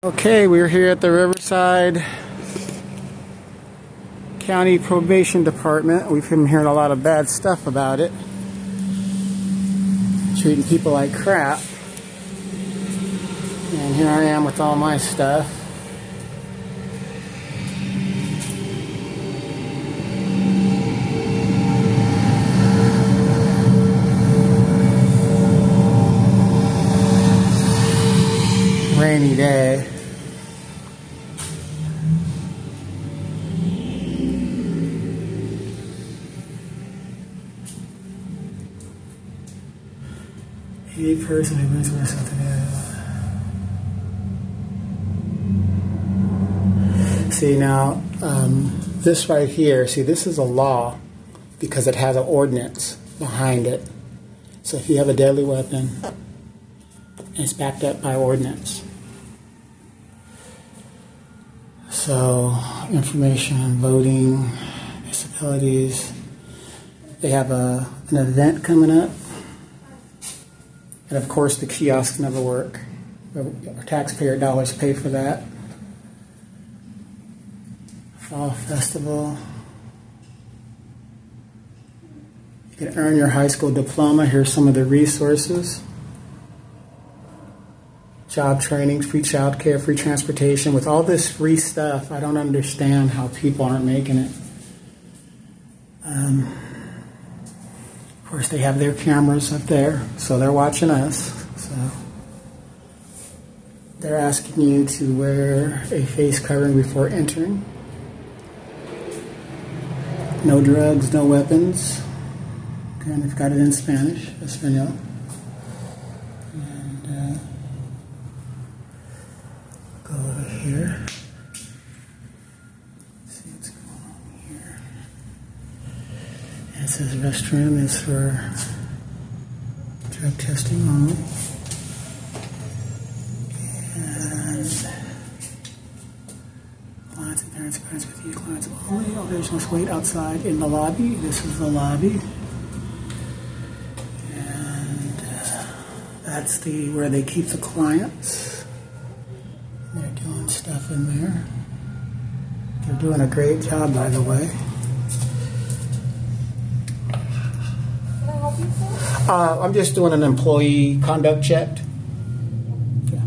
Okay, we're here at the Riverside County Probation Department. We've been hearing a lot of bad stuff about it. Treating people like crap. And here I am with all my stuff. Rainy day. Any person who brings something in. See now, this right here, see this is a law because it has an ordinance behind it. So if you have a deadly weapon, it's backed up by ordinance. So information on voting, disabilities. They have an event coming up. And of course the kiosks never work. Our taxpayer dollars pay for that. Fall Festival. You can earn your high school diploma. Here's some of the resources. Job training, free child care, free transportation. With all this free stuff, I don't understand how people aren't making it. Of course, they have their cameras up there, so they're watching us. So they're asking you to wear a face covering before entering. No drugs, no weapons. And they've got it in Spanish, Espanol. And go over here. See what's going on here. And it says restroom is for drug testing only. And clients and parents with you, clients only. All patients must wait outside in the lobby. This is the lobby. And that's where they keep the clients. They're doing stuff in there. They're doing a great job, by the way. Can I help you, sir? I'm just doing an employee conduct check. Yeah.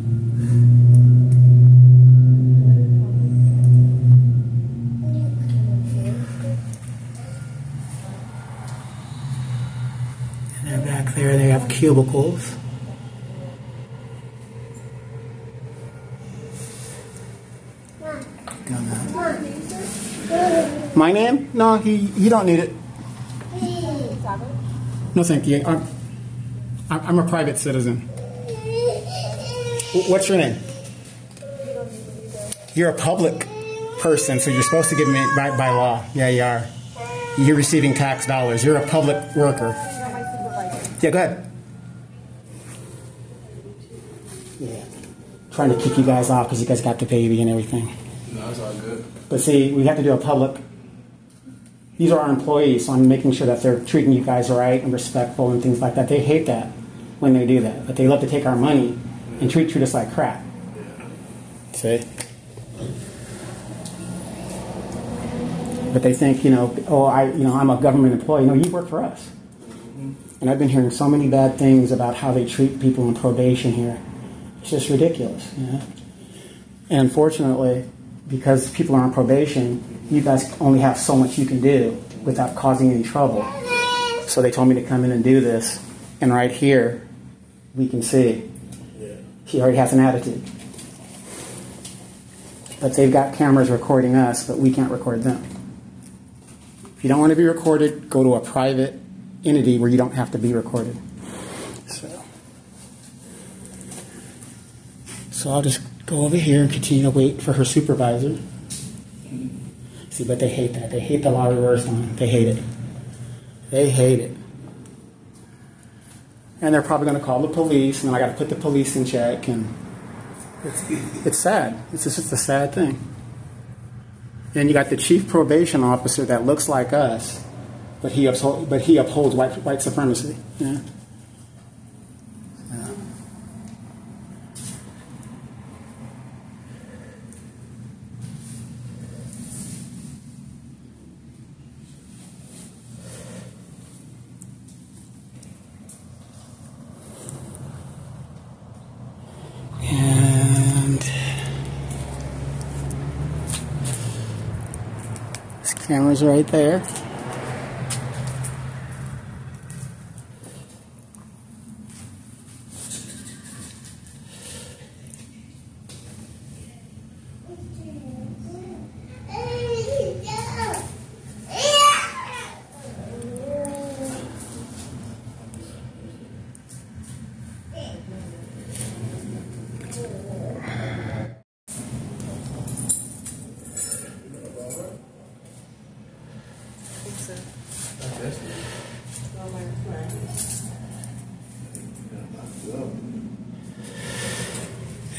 And then back there they have cubicles. My name? No, he don't need it. No, thank you. I'm a private citizen. What's your name? You're a public person, so you're supposed to give me by law. Yeah, you are. You're receiving tax dollars. You're a public worker. Yeah, go ahead. Yeah, trying to kick you guys off because you guys got the baby and everything. No, it's all good. But see, we have to do a public. These are our employees, so I'm making sure that they're treating you guys right and respectful and things like that. They hate that when they do that, but they love to take our money and treat us like crap. See? But they think, I'm a government employee. No, you work for us. And I've been hearing so many bad things about how they treat people in probation here. It's just ridiculous, And unfortunately, because people are on probation, you guys only have so much you can do without causing any trouble. So they told me to come in and do this. And right here, we can see he already has an attitude. But they've got cameras recording us, but we can't record them. If you don't want to be recorded, go to a private entity where you don't have to be recorded. So I'll just go over here and continue to wait for her supervisor. See, but they hate that. They hate the law reversed on it. They hate it. They hate it. And they're probably going to call the police, and then I got to put the police in check, and it's sad. It's just a sad thing. And you got the chief probation officer that looks like us, but he upholds white supremacy. Yeah. Camera's right there.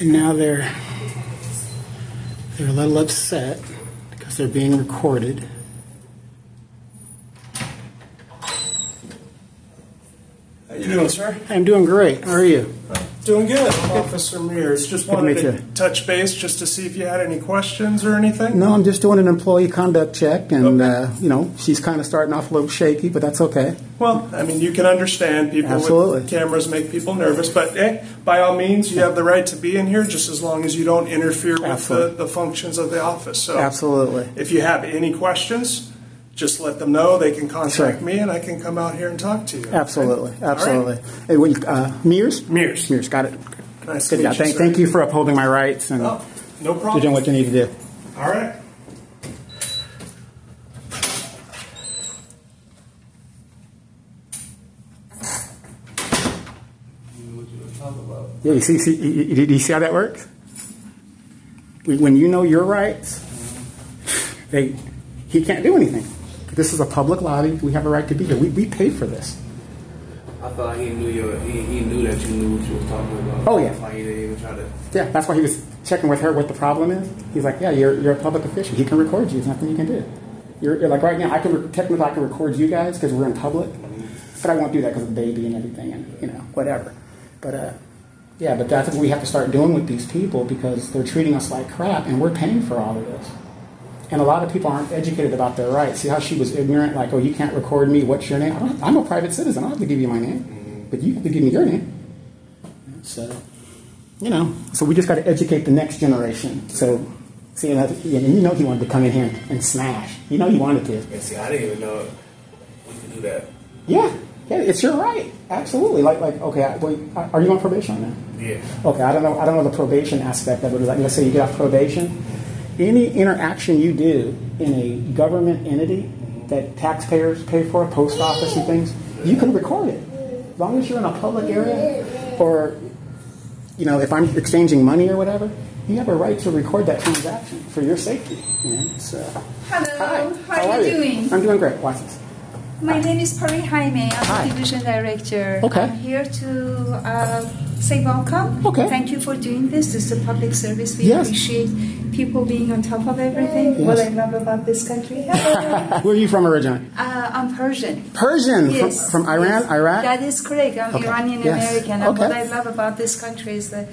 And now they're a little upset because they're being recorded. How you doing, sir? I'm doing great. How are you? Doing good. I'm Officer Mears. Just wanted to touch base just to see if you had any questions or anything. No, I'm just doing an employee conduct check, and Okay. she's kind of starting off a little shaky, but that's okay. Well, I mean, you can understand people Absolutely. with cameras make people nervous, but by all means, you have the right to be in here just as long as you don't interfere with the functions of the office. So, Absolutely. if you have any questions, just let them know. They can contact Sure. me, and I can come out here and talk to you. Absolutely, Okay? All right. absolutely. Hey, Mears? Mears. Mears, got it. Nice Good to job. meet you, sir. Thank you for upholding my rights and Oh, no you're doing problem. what you need to do. All right. Yeah, you see how that works? When you know your rights, he can't do anything. This is a public lobby. We have a right to be here. We paid for this. I thought he knew he knew that you knew what you was talking about. Oh, yeah. That's why he didn't even try to. Yeah, that's why he was checking with her what the problem is. He's like, yeah, you're a public official. He can record you. There's nothing you can do. You're like right now. Technically I can record you guys because we're in public, but I won't do that because of the baby and everything and whatever. But yeah, but that's what we have to start doing with these people because they're treating us like crap and we're paying for all of this. And a lot of people aren't educated about their rights. See how she was ignorant, like, oh, you can't record me. What's your name? I'm a private citizen. I don't have to give you my name, but you have to give me your name. So, so we just got to educate the next generation. So, see, and he wanted to come in here and smash. He wanted to. And see, I didn't even know we could do that. Yeah, it's your right. Absolutely. Like, okay, are you on probation now? Yeah. Okay, I don't know the probation aspect of it. Like, let's say you get off probation. Any interaction you do in a government entity that taxpayers pay for, post office and things, you can record it. As long as you're in a public area or, if I'm exchanging money or whatever, you have a right to record that transaction for your safety. So, Hello, hi. how are you doing? I'm doing great. Watch this. My name is Pari Jaime. Hi. I'm the division director. Okay. I'm here to say welcome. Okay. Thank you for doing this. This is a public service. We Yes. appreciate people being on top of everything. Yes. What I love about this country. Hello. Where are you from originally? I'm Persian. Persian? Yes. From Iran? Yes. Iraq? That is correct. I'm Okay. Iranian Yes. American. And Okay. what I love about this country is the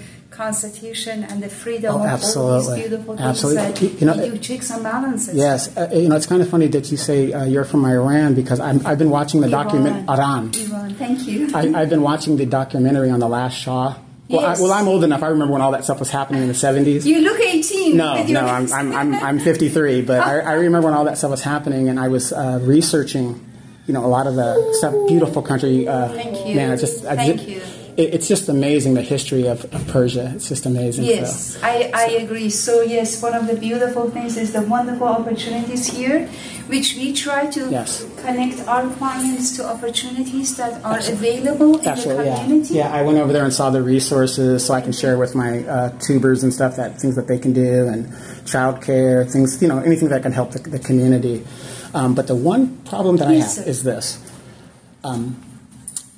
Constitution and the freedom Oh, of all absolutely. these beautiful things Absolutely. that we do checks and balances. Yes. It's kind of funny that you say you're from Iran because I've been watching the document Iran. Iran. Thank you. I've been watching the documentary on the last Shah. Well, Yes. I'm old enough. I remember when all that stuff was happening in the 70s. You look 18. No, with your I'm 53, but I remember when all that stuff was happening, and I was researching, a lot of the stuff. Beautiful country. Thank you. Man, Thank you. It's just amazing the history of Persia. It's just amazing. Yes, I agree. So yes, one of the beautiful things is the wonderful opportunities here, which we try to connect our clients to opportunities that are available in Absolutely, the community. Yeah, I went over there and saw the resources so I can share with my tubers and stuff, things that they can do, and childcare, things, anything that can help the community. But the one problem that I have is this.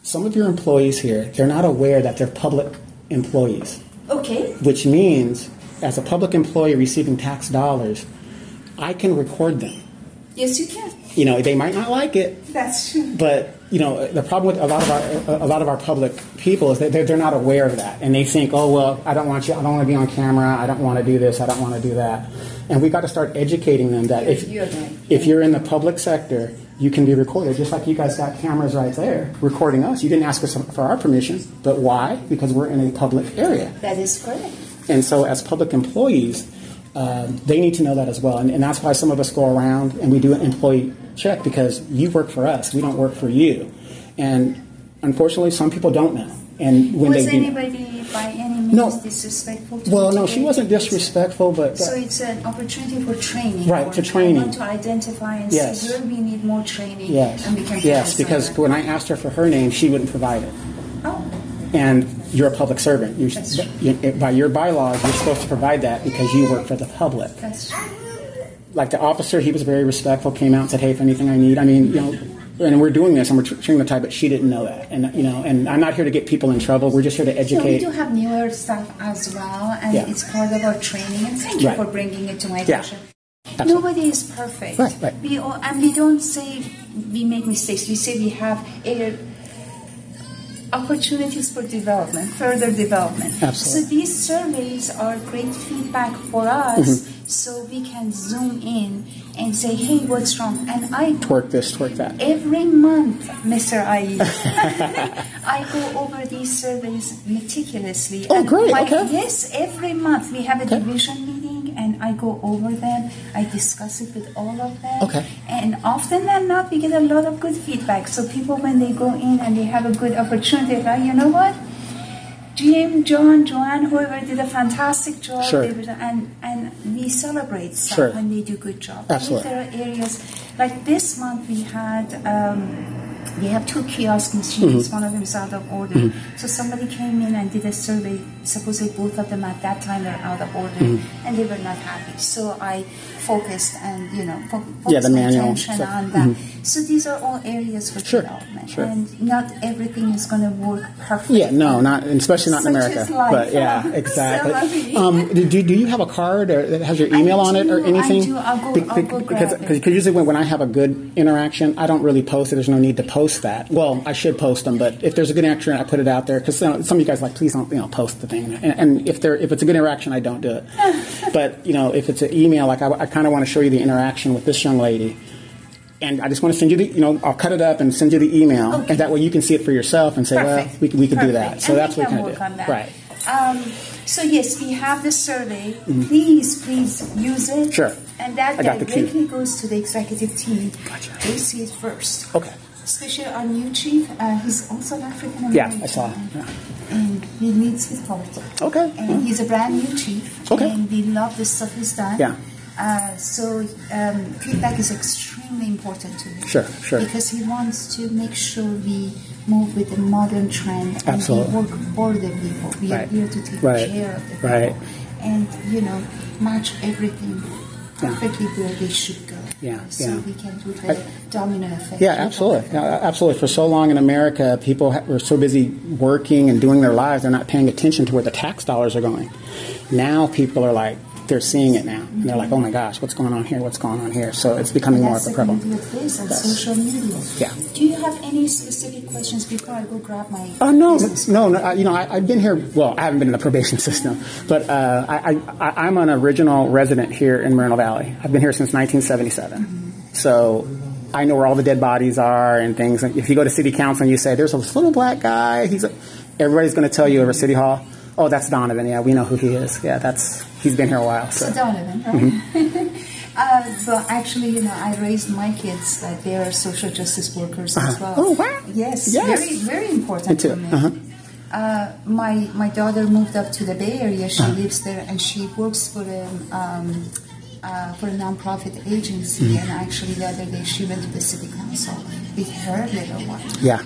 Some of your employees here, they're not aware that they're public employees. Okay. Which means, as a public employee receiving tax dollars, I can record them. Yes, you can. They might not like it. That's true. But the problem with a lot of our public people is that they're not aware of that, and they think, oh well, I don't want to be on camera. I don't want to do this. I don't want to do that. And we got to start educating them that if you're in the public sector, you can be recorded, just like you guys got cameras right there recording us. You didn't ask us for our permission, but why? Because we're in a public area. That is correct. And so, as public employees, They need to know that as well. And that's why some of us go around and we do an employee check, because you work for us. We don't work for you. And unfortunately, some people don't know. And when was they do, anybody by any means disrespectful to you no, today? she wasn't disrespectful, but... So it's an opportunity for training. Right, for training. I want to identify and see where we need more training. Yes, and we can because when I asked her for her name, she wouldn't provide it. Oh. And you're a public servant. By your bylaws, you're supposed to provide that because you work for the public. That's true. Like the officer, he was very respectful, came out and said, hey, if anything I need, I mean, you know, and we're doing this and we're treating the type, but she didn't know that. And, you know, and I'm not here to get people in trouble. We're just here to educate. We do have newer stuff as well, and it's part of our training. And thank you for bringing it to my attention. Absolutely. Nobody is perfect. Right. We don't say we make mistakes. We say we have opportunities for development, further development. Absolutely. So these surveys are great feedback for us, so we can zoom in and say, hey, what's wrong? And I twerk this, twerk that. Every month, Mr. Ayi, I go over these surveys meticulously. Oh, great, okay. Yes, every month we have a division meeting and I go over them. I discuss it with all of them. Okay. And often than not, we get a lot of good feedback. So people, when they go in and they have a good opportunity, like, you know what? Jim, John, Joanne, whoever did a fantastic job, and we celebrate stuff when they do a good job. Absolutely. There are areas, like this month we had, we have 2 kiosk machines, one of them is out of order. So somebody came in and did a survey, supposedly both of them at that time were out of order, and they were not happy. So I focused and, focused my attention on that. So these are all areas for development. And not everything is going to work perfectly. Yeah, no, especially not in America. But yeah, exactly. Do you have a card that has your email on it or anything? I do. I'll go grab it. Because usually when I have a good interaction, I don't really post it. There's no need to post that. Well, I should post them, but if there's a good interaction, I put it out there. Because some of you guys are like, please don't post the thing. And if it's a good interaction, I don't do it. But if it's an email, like I kind of want to show you the interaction with this young lady. And I just want to send you I'll cut it up and send you the email, and that way you can see it for yourself and say, well, we could do that. So that's what we kind of do. Right. So yes, we have the survey. Please use it. Sure. And that directly goes to the executive team. Gotcha. They see it first. Okay. Especially our new chief, he's also African American. Yeah, I saw. Yeah. And he leads with heart. Okay. And he's a brand new chief. Okay. And we love the stuff he's done. Yeah. So feedback is extremely important to him. Sure. Because he wants to make sure we move with the modern trend and Absolutely. we work for the people. We are here to take care of the people. Right. And, match everything perfectly where they should go. So we can do the domino effect. Yeah, absolutely. Absolutely. For so long in America, people were so busy working and doing their lives, they're not paying attention to where the tax dollars are going. Now people are like, they're seeing it now. And they're like, oh my gosh, what's going on here? What's going on here? So it's becoming more of a problem. That's the beauty of this on social media. Yeah. Do you have any specific questions before I go grab my No. I've been here, well, I haven't been in the probation system, but I'm an original resident here in Moreno Valley. I've been here since 1977. So I know where all the dead bodies are and things. If you go to city council and you say, there's a little black guy, everybody's going to tell you over City Hall, oh, that's Donovan. Yeah, we know who he is. Yeah, he's been here a while. So Donovan, right? Well, actually, I raised my kids that they are social justice workers as well. Oh, wow. Yes. Very, very important to me. My daughter moved up to the Bay Area. She lives there, and she works for a nonprofit agency. And actually, the other day, she went to the city council with her little one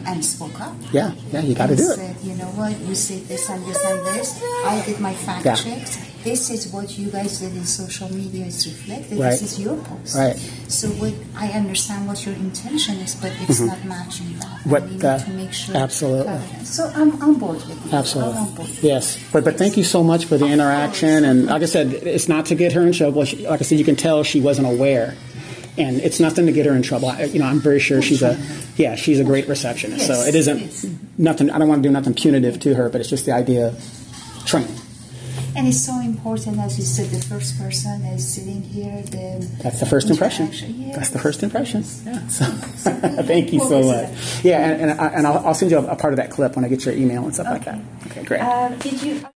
and spoke up. Yeah, you got to do it. Said, you know what, you said this and this and this. I did my fact checks. This is what you guys did in social media is reflected. Right. This is your post. Right. So I understand what your intention is, but it's not matching that. We need to make sure. Absolutely. So I'm on board with you. Absolutely. I'm on board. Yes. But thank you so much for the interaction. And like I said, it's not to get her in trouble. Like I said, you can tell she wasn't aware. And it's nothing to get her in trouble. I'm very sure she's a great receptionist. Yes, so it isn't nothing. I don't want to do nothing punitive to her, but it's just the idea of training. And it's so important, as you said, the first person is sitting here. That's the first impression. Yes. That's the first impression. Yeah. So, thank you so much. Yeah, and I'll send you a part of that clip when I get your email and stuff like that. Okay, great. Did you?